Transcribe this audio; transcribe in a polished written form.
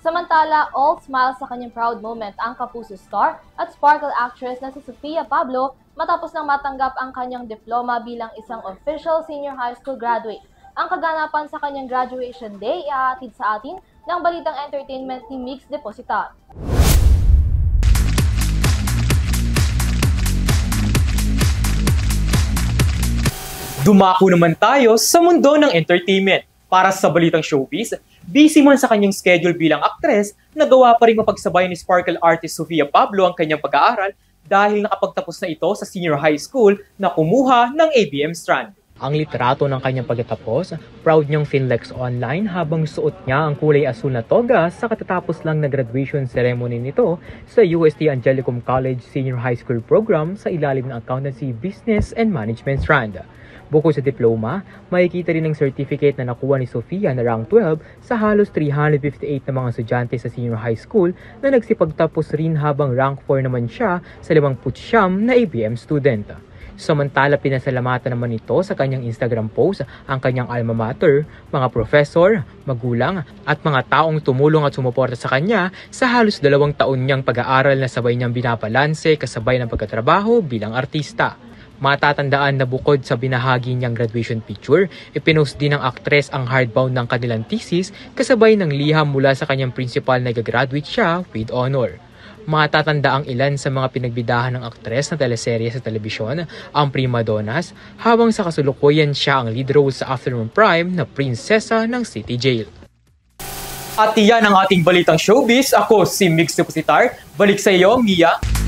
Samantala, all smiles sa kanyang proud moment ang Kapuso star at sparkle actress na si Sofia Pablo matapos nang matanggap ang kanyang diploma bilang isang official senior high school graduate. Ang kaganapan sa kanyang graduation day ihahatid sa atin ng Balitang Entertainment ni Mix Depositar. Dumako naman tayo sa mundo ng entertainment. Para sa Balitang Showbiz, busy man sa kanyang schedule bilang aktres, nagawa pa rin mapagsabay ni sparkle artist Sofia Pablo ang kanyang pag-aaral dahil nakapagtapos na ito sa senior high school na kumuha ng ABM strand. Ang litrato ng kanyang pagkatapos, proud niyang finlex online habang suot niya ang kulay asul na toga sa katatapos lang na graduation ceremony nito sa UST Angelicum College Senior High School Program sa ilalim ng Accountancy, Business and Management strand. Bukod sa diploma, makikita rin ang certificate na nakuha ni Sofia na rank 12 sa halos 358 na mga estudyante sa senior high school na nagsipagtapos rin habang rank 4 naman siya sa 59 na ABM student. Samantala, pinasalamatan naman ito sa kanyang Instagram post ang kanyang alma mater, mga professor, magulang at mga taong tumulong at sumuporta sa kanya sa halos 2 taon niyang pag-aaral na sabay niyang binabalanse kasabay ng pagkatrabaho bilang artista. Matatandaan na bukod sa binahagi niyang graduation picture, ipinost din ng aktres ang hardbound ng kanilang thesis kasabay ng liham mula sa kanyang principal na gagraduate siya with honor. Matatanda ang ilan sa mga pinagbidahan ng aktres na teleserye sa telebisyon, ang Prima Donnas, habang sa kasulukuyan siya ang lead role sa Afternoon Prime na prinsesa ng City Jail. At iyan ang ating Balitang Showbiz. Ako si Mix Depositar. Balik sa iyo, Mia.